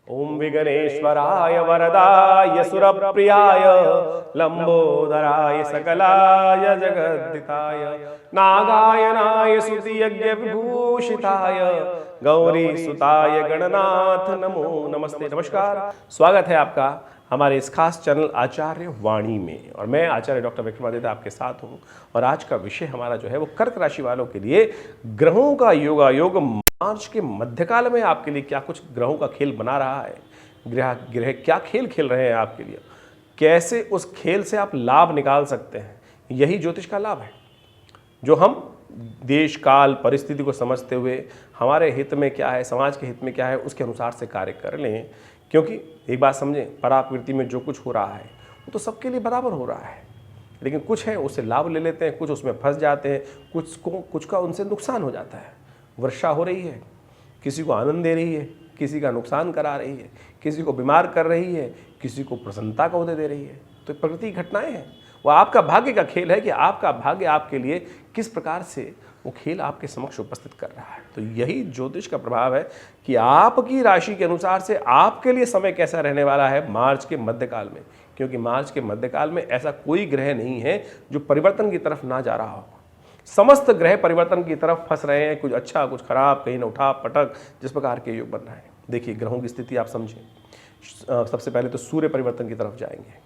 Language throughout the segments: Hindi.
ओम विघ्नेश्वराय वरदाय सुरप्रियाय लंबोदराय सकलाय जगद्दिताय नागायनाय स्तुतियज्ञ विभूषिताय गौरी सुताय गणनाथ नमो नमस्ते। नमस्कार, स्वागत है आपका हमारे इस खास चैनल आचार्य वाणी में। और मैं आचार्य डॉक्टर विक्रमादित्य आपके साथ हूँ। और आज का विषय हमारा जो है वो कर्क राशि वालों के लिए ग्रहों का योगायोग मार्च के मध्यकाल में आपके लिए क्या कुछ ग्रहों का खेल बना रहा है, ग्रह क्या खेल खेल रहे हैं आपके लिए, कैसे उस खेल से आप लाभ निकाल सकते हैं। यही ज्योतिष का लाभ है, जो हम देश काल परिस्थिति को समझते हुए हमारे हित में क्या है, समाज के हित में क्या है, उसके अनुसार से कार्य कर लें। क्योंकि एक बात समझें, पराप्रकृति में जो कुछ हो रहा है वो तो सबके लिए बराबर हो रहा है, लेकिन कुछ है उससे लाभ ले लेते हैं, कुछ उसमें फंस जाते हैं, कुछ का उनसे नुकसान हो जाता है। वर्षा हो रही है, किसी को आनंद दे रही है, किसी का नुकसान करा रही है, किसी को बीमार कर रही है, किसी को प्रसन्नता का उदय दे रही है। तो प्रकृति घटनाएं हैं, वो आपका भाग्य का खेल है कि आपका भाग्य आपके लिए किस प्रकार से वो खेल आपके समक्ष उपस्थित कर रहा है। तो यही ज्योतिष का प्रभाव है कि आपकी राशि के अनुसार से आपके लिए समय कैसा रहने वाला है मार्च के मध्यकाल में। क्योंकि मार्च के मध्यकाल में ऐसा कोई ग्रह नहीं है जो परिवर्तन की तरफ ना जा रहा हो। समस्त ग्रह परिवर्तन की तरफ फंस रहे हैं, कुछ अच्छा कुछ खराब, कहीं न उठा पटक, जिस प्रकार के योग बन रहे हैं। देखिए, ग्रहों की स्थिति आप समझें। सबसे पहले तो सूर्य परिवर्तन की तरफ जाएंगे।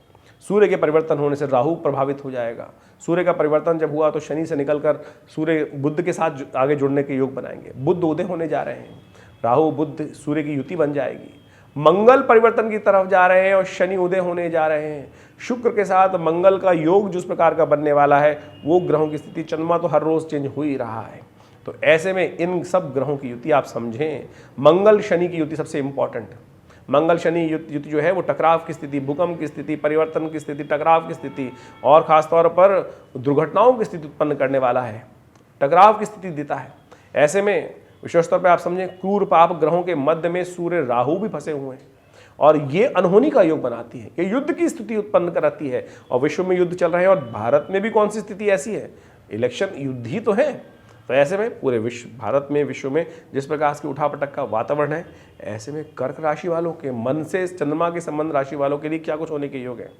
सूर्य के परिवर्तन होने से राहु प्रभावित हो जाएगा। सूर्य का परिवर्तन जब हुआ तो शनि से निकलकर सूर्य बुध के साथ आगे जुड़ने के योग बनाएंगे। बुध उदय होने जा रहे हैं, राहु बुध सूर्य की युति बन जाएगी। मंगल परिवर्तन की तरफ जा रहे हैं और शनि उदय होने जा रहे हैं। शुक्र के साथ मंगल का योग जिस प्रकार का बनने वाला है, वो ग्रहों की स्थिति, चंद्रमा तो हर रोज चेंज हो ही रहा है। तो ऐसे में इन सब ग्रहों की युति आप समझें। मंगल शनि की युति सबसे इंपॉर्टेंट है। मंगल शनि युति जो है वो टकराव की स्थिति, भूकंप की स्थिति, परिवर्तन की स्थिति, टकराव की स्थिति और खासतौर पर दुर्घटनाओं की स्थिति उत्पन्न करने वाला है, टकराव की स्थिति देता है। ऐसे में विशेष तौर पर आप समझें, क्रूर पाप ग्रहों के मध्य में सूर्य राहु भी फंसे हुए हैं और ये अनहोनी का योग बनाती है, ये युद्ध की स्थिति उत्पन्न कराती है। और विश्व में युद्ध चल रहे हैं और भारत में भी कौन सी स्थिति ऐसी है, इलेक्शन युद्ध ही तो है। तो ऐसे में पूरे विश्व, भारत में, विश्व में जिस प्रकार की उठापटक का वातावरण है, ऐसे में कर्क राशि वालों के मन से चंद्रमा के संबंध राशि वालों के लिए क्या कुछ होने के योग है।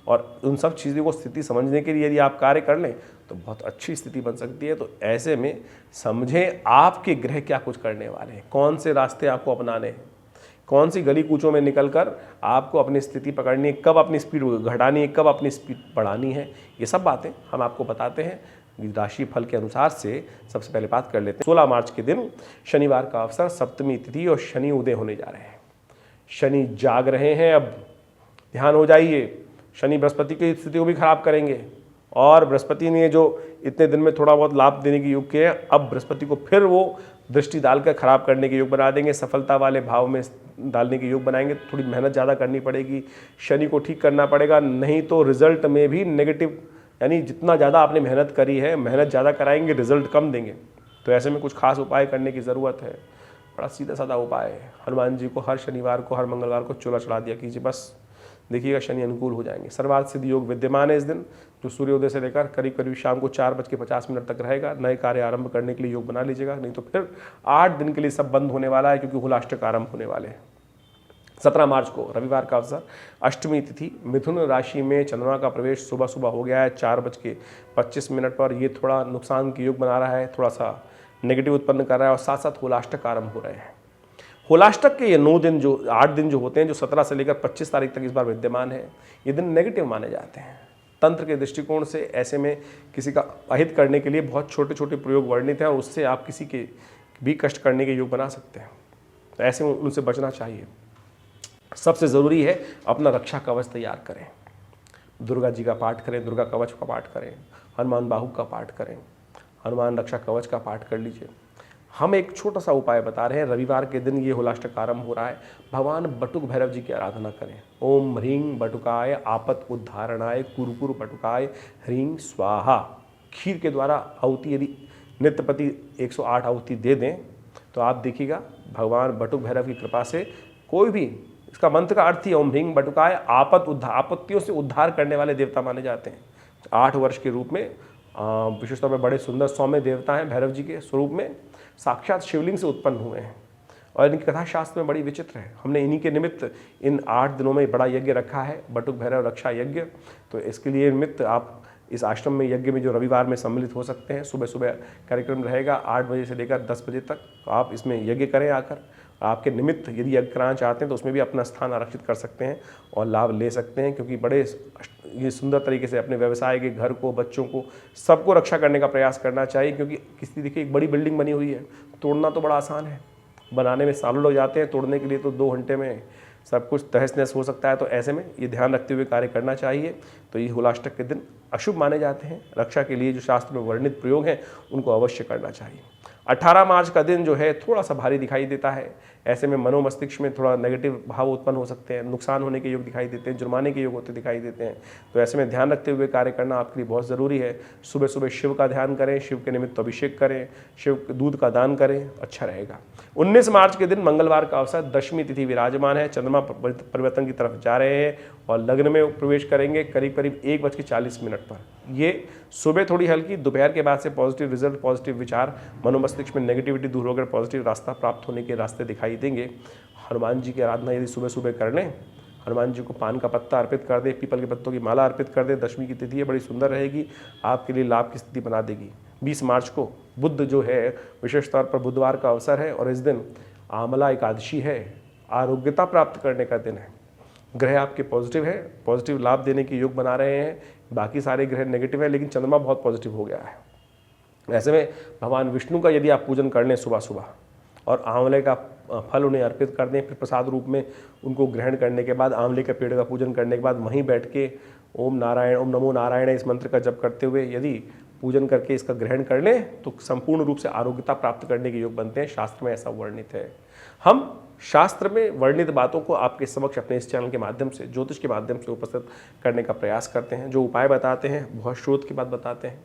और उन सब चीज़ों को स्थिति समझने के लिए यदि आप कार्य कर लें तो बहुत अच्छी स्थिति बन सकती है। तो ऐसे में समझें आपके ग्रह क्या कुछ करने वाले हैं, कौन से रास्ते आपको अपनाने हैं, कौन सी गली कूचों में निकलकर आपको अपनी स्थिति पकड़नी है, कब अपनी स्पीड घटानी है, कब अपनी स्पीड बढ़ानी है। ये सब बातें हम आपको बताते हैं राशि फल के अनुसार से। सबसे पहले बात कर लेते हैं 16 मार्च के दिन शनिवार का अवसर, सप्तमी तिथि और शनि उदय होने जा रहे हैं। शनि जाग रहे हैं, अब ध्यान हो जाइए। शनि बृहस्पति की स्थिति को भी खराब करेंगे और बृहस्पति ने जो इतने दिन में थोड़ा बहुत लाभ देने के योग किए हैं, अब बृहस्पति को फिर वो दृष्टि डालकर खराब करने के योग बना देंगे, सफलता वाले भाव में डालने के योग बनाएंगे। थोड़ी मेहनत ज़्यादा करनी पड़ेगी, शनि को ठीक करना पड़ेगा, नहीं तो रिजल्ट में भी नेगेटिव, यानी जितना ज़्यादा आपने मेहनत करी है, मेहनत ज़्यादा कराएंगे, रिजल्ट कम देंगे। तो ऐसे में कुछ खास उपाय करने की ज़रूरत है। बड़ा सीधा साधा उपाय है, हनुमान जी को हर शनिवार को, हर मंगलवार को चूल्हा चढ़ा दिया कीजिए, बस देखिएगा शनि अनुकूल हो जाएंगे। सर्वार्थ सिद्ध योग विद्यमान है इस दिन, जो सूर्योदय से लेकर करीब करीब शाम को 4:50 तक रहेगा। नए कार्य आरंभ करने के लिए योग बना लीजिएगा, नहीं तो फिर 8 दिन के लिए सब बंद होने वाला है, क्योंकि हुलाष्टक आरंभ होने वाले हैं। 17 मार्च को रविवार का अवसर, अष्टमी तिथि, मिथुन राशि में चंद्रमा का प्रवेश सुबह सुबह हो गया है 4:25 पर। ये थोड़ा नुकसान के योग बना रहा है, थोड़ा सा नेगेटिव उत्पन्न कर रहा है और साथ साथ होलाष्टक आरंभ हो रहे हैं। होलाष्टक के ये 9 दिन, जो 8 दिन जो होते हैं, जो 17 से लेकर 25 तारीख तक इस बार विद्यमान है, ये दिन नेगेटिव माने जाते हैं तंत्र के दृष्टिकोण से। ऐसे में किसी का अहित करने के लिए बहुत छोटे छोटे प्रयोग वर्णित हैं और उससे आप किसी के भी कष्ट करने के योग बना सकते हैं। तो ऐसे में उनसे बचना चाहिए। सबसे ज़रूरी है अपना रक्षा कवच तैयार करें, दुर्गा जी का पाठ करें, दुर्गा कवच का पाठ करें, हनुमान बाहु का पाठ करें, हनुमान रक्षा कवच का पाठ कर लीजिए। हम एक छोटा सा उपाय बता रहे हैं। रविवार के दिन ये होलाष्टक आरंभ हो रहा है, भगवान बटुक भैरव जी की आराधना करें। ओम ह्रीं बटुकाय आपत उद्धारणाय कुरकुर बटुकाय ह्रीं स्वाहा। खीर के द्वारा आहुति यदि नित्यपति 108 आहुति दे दें तो आप देखिएगा भगवान बटुक भैरव की कृपा से कोई भी, इसका मंत्र का अर्थ ही ओम ह्रीं बटुकाय आपत्तियों से उद्धार करने वाले देवता माने जाते हैं। 8 वर्ष के रूप में विशेष तौर पर बड़े सुंदर सौम्य देवता हैं, भैरव जी के स्वरूप में साक्षात शिवलिंग से उत्पन्न हुए हैं। और इनकी कथा शास्त्र में बड़ी विचित्र है। हमने इन्हीं के निमित्त इन 8 दिनों में बड़ा यज्ञ रखा है, बटुक भैरव रक्षा यज्ञ। तो इसके लिए निमित्त आप इस आश्रम में यज्ञ में जो रविवार में सम्मिलित हो सकते हैं, सुबह सुबह कार्यक्रम रहेगा 8 बजे से लेकर 10 बजे तक। तो आप इसमें यज्ञ करें आकर। आपके निमित्त यदि यज्ञ कराना चाहते हैं तो उसमें भी अपना स्थान आरक्षित कर सकते हैं और लाभ ले सकते हैं, क्योंकि बड़े ये सुंदर तरीके से अपने व्यवसाय के, घर को, बच्चों को, सबको रक्षा करने का प्रयास करना चाहिए। क्योंकि किसी देखिए एक बड़ी बिल्डिंग बनी हुई है, तोड़ना तो बड़ा आसान है, बनाने में सालों लग जाते हैं, तोड़ने के लिए तो 2 घंटे में सब कुछ तहस नहस हो सकता है। तो ऐसे में ये ध्यान रखते हुए कार्य करना चाहिए। तो ये होलाष्टक के दिन अशुभ माने जाते हैं। रक्षा के लिए जो शास्त्र में वर्णित प्रयोग हैं उनको अवश्य करना चाहिए। 18 मार्च का दिन जो है थोड़ा सा भारी दिखाई देता है। ऐसे में मनोमस्तिष्क में थोड़ा नेगेटिव भाव उत्पन्न हो सकते हैं, नुकसान होने के योग दिखाई देते हैं, जुर्माने के योग होते दिखाई देते हैं। तो ऐसे में ध्यान रखते हुए कार्य करना आपके लिए बहुत ज़रूरी है। सुबह सुबह शिव का ध्यान करें, शिव के निमित्त अभिषेक करें, शिव दूध का दान करें, अच्छा रहेगा। 19 मार्च के दिन मंगलवार का अवसर, दशमी तिथि विराजमान है, चंद्रमा परिवर्तन की तरफ जा रहे हैं और लग्न में प्रवेश करेंगे करीब करीब 1:40 पर। ये सुबह थोड़ी हल्की, दोपहर के बाद से पॉजिटिव रिजल्ट, पॉजिटिव विचार, मनोमस्तिष्क में नेगेटिविटी दूर होकर पॉजिटिव रास्ता प्राप्त होने के रास्ते दिखाई देंगे। हनुमान जी की आराधना यदि सुबह सुबह कर लें, हनुमान जी को पान का पत्ता अर्पित कर दे, पीपल के पत्तों की माला अर्पित कर दे, दशमी की तिथि है, बड़ी सुंदर रहेगी, आपके लिए लाभ की स्थिति बना देगी। 20 मार्च को बुध जो है विशेष तौर पर बुधवार का अवसर है और इस दिन आमला एकादशी है, आरोग्यता प्राप्त करने का दिन है। ग्रह आपके पॉजिटिव है, पॉजिटिव लाभ देने के योग बना रहे हैं। बाकी सारे ग्रह नेगेटिव है, लेकिन चंद्रमा बहुत पॉजिटिव हो गया है। ऐसे में भगवान विष्णु का यदि आप पूजन कर लें सुबह सुबह और आंवले का फल उन्हें अर्पित कर दें, फिर प्रसाद रूप में उनको ग्रहण करने के बाद, आंवले के पेड़ का पूजन करने के बाद वहीं बैठ के ओम नारायण, ओम नमो नारायण इस मंत्र का जप करते हुए यदि पूजन करके इसका ग्रहण कर लें तो संपूर्ण रूप से आरोग्यता प्राप्त करने के योग बनते हैं। शास्त्र में ऐसा वर्णित है। हम शास्त्र में वर्णित बातों को आपके समक्ष अपने इस चैनल के माध्यम से, ज्योतिष के माध्यम से उपस्थित करने का प्रयास करते हैं। जो उपाय बताते हैं बहुत शोध की बात बताते हैं।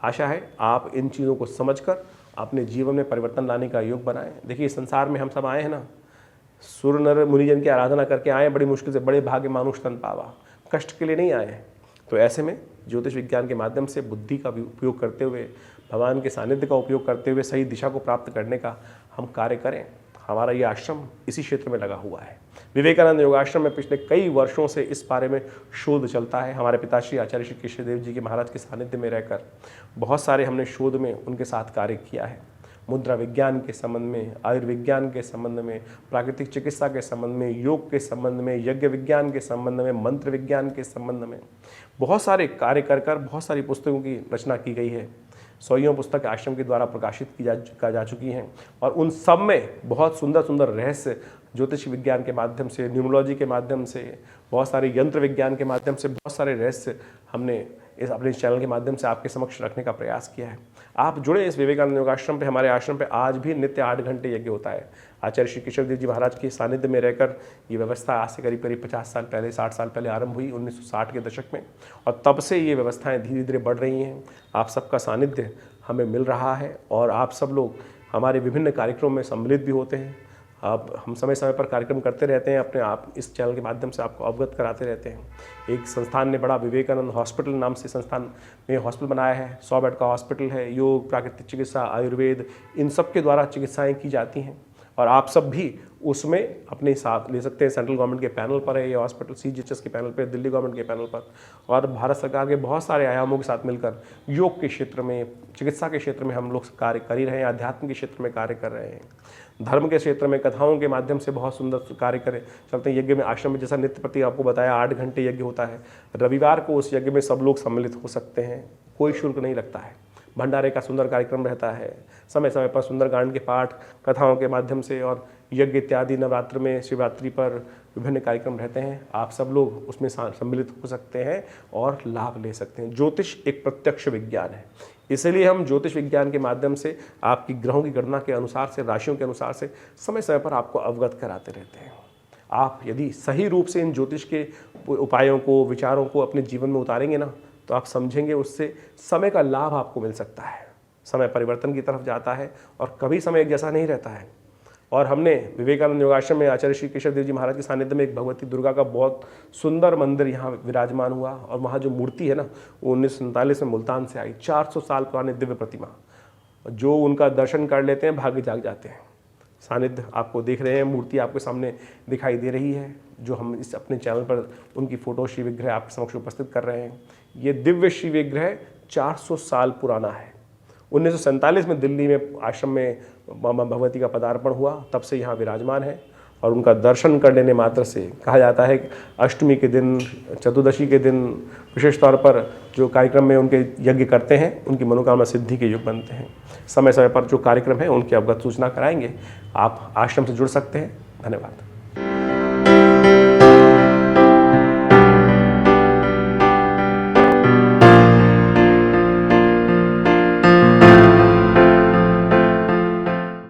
आशा है आप इन चीज़ों को समझकर अपने जीवन में परिवर्तन लाने का योग बनाएं। देखिए संसार में हम सब आए हैं ना, सूर्य नर मुनिजन की आराधना करके आए, बड़ी मुश्किल से, बड़े भाग्य मानुष तन पावा, कष्ट के लिए नहीं आए हैं। तो ऐसे में ज्योतिष विज्ञान के माध्यम से बुद्धि का भी उपयोग करते हुए, भगवान के सानिध्य का उपयोग करते हुए सही दिशा को प्राप्त करने का हम कार्य करें। हमारा ये आश्रम इसी क्षेत्र में लगा हुआ है। विवेकानंद योगाश्रम में पिछले कई वर्षों से इस बारे में शोध चलता है। हमारे पिताश्री आचार्य श्री कृष्णदेव जी के महाराज के सानिध्य में रहकर बहुत सारे हमने शोध में उनके साथ कार्य किया है। मुद्रा विज्ञान के संबंध में, आयुर्विज्ञान के संबंध में, प्राकृतिक चिकित्सा के संबंध में, योग के संबंध में, यज्ञ विज्ञान के संबंध में, मंत्र विज्ञान के संबंध में बहुत सारे कार्य कर बहुत सारी पुस्तकों की रचना की गई है। 100 पुस्तक आश्रम के द्वारा प्रकाशित की जा चुकी हैं और उन सब में बहुत सुंदर सुंदर रहस्य ज्योतिष विज्ञान के माध्यम से, न्यूमरोलॉजी के माध्यम से, बहुत सारे यंत्र विज्ञान के माध्यम से बहुत सारे रहस्य हमने इस अपने चैनल के माध्यम से आपके समक्ष रखने का प्रयास किया है। आप जुड़े इस विवेकानंद योगाश्रम पे। हमारे आश्रम पे आज भी नित्य 8 घंटे यज्ञ होता है। आचार्य श्री कृष्णदेव जी महाराज के सानिध्य में रहकर ये व्यवस्था आज से करीब करीब 50 साल पहले, 60 साल पहले आरंभ हुई 1960 के दशक में, और तब से ये व्यवस्थाएं धीरे धीरे बढ़ रही हैं। आप सबका सानिध्य हमें मिल रहा है और आप सब लोग हमारे विभिन्न कार्यक्रमों में सम्मिलित भी होते हैं। आप हम समय समय पर कार्यक्रम करते रहते हैं, अपने आप इस चैनल के माध्यम से आपको अवगत कराते रहते हैं। एक संस्थान ने बड़ा विवेकानंद हॉस्पिटल नाम से संस्थान में हॉस्पिटल बनाया है। 100 बेड का हॉस्पिटल है। योग, प्राकृतिक चिकित्सा, आयुर्वेद, इन सब के द्वारा चिकित्साएं की जाती हैं और आप सब भी उसमें अपने साथ ले सकते हैं। सेंट्रल गवर्नमेंट के पैनल पर है ये हॉस्पिटल, CGHS के पैनल पर, दिल्ली गवर्नमेंट के पैनल पर, और भारत सरकार के बहुत सारे आयामों के साथ मिलकर योग के क्षेत्र में, चिकित्सा के क्षेत्र में हम लोग कार्य कर ही रहे हैं। आध्यात्म के क्षेत्र में कार्य कर रहे हैं। धर्म के क्षेत्र में कथाओं के माध्यम से बहुत सुंदर कार्य करें चलते हैं। यज्ञ में आश्रम में जैसा नित्य प्रति आपको बताया 8 घंटे यज्ञ होता है। रविवार को उस यज्ञ में सब लोग सम्मिलित हो सकते हैं, कोई शुल्क नहीं लगता है। भंडारे का सुंदर कार्यक्रम रहता है। समय समय पर सुंदरकांड के पाठ कथाओं के माध्यम से और यज्ञ इत्यादि, नवरात्र में, शिवरात्रि पर विभिन्न कार्यक्रम रहते हैं। आप सब लोग उसमें सम्मिलित हो सकते हैं और लाभ ले सकते हैं। ज्योतिष एक प्रत्यक्ष विज्ञान है, इसलिए हम ज्योतिष विज्ञान के माध्यम से आपकी ग्रहों की गणना के अनुसार से, राशियों के अनुसार से समय समय पर आपको अवगत कराते रहते हैं। आप यदि सही रूप से इन ज्योतिष के उपायों को, विचारों को अपने जीवन में उतारेंगे ना, तो आप समझेंगे उससे समय का लाभ आपको मिल सकता है। समय परिवर्तन की तरफ जाता है और कभी समय एक जैसा नहीं रहता है। और हमने विवेकानंद योगाश्रम में आचार्य श्री कृष्णदेव जी महाराज के सानिध्य में एक भगवती दुर्गा का बहुत सुंदर मंदिर यहाँ विराजमान हुआ और वहाँ जो मूर्ति है ना, वो 1947 में मुल्तान से आई। 400 साल पुरानी दिव्य प्रतिमा, जो उनका दर्शन कर लेते हैं भाग्य जाग जाते हैं। सानिध्य आपको देख रहे हैं, मूर्ति आपके सामने दिखाई दे रही है, जो हम इस अपने चैनल पर उनकी फ़ोटो श्री विग्रह आपके समक्ष उपस्थित कर रहे हैं। ये दिव्य श्री विग्रह 400 साल पुराना है। 1947 में दिल्ली में आश्रम में मां भगवती का पदार्पण हुआ, तब से यहाँ विराजमान है और उनका दर्शन कर लेने मात्र से कहा जाता है कि अष्टमी के दिन, चतुर्दशी के दिन विशेष तौर पर जो कार्यक्रम में उनके यज्ञ करते हैं, उनकी मनोकामना सिद्धि के योग बनते हैं। समय समय पर जो कार्यक्रम है उनकी अवगत सूचना कराएंगे। आप आश्रम से जुड़ सकते हैं। धन्यवाद।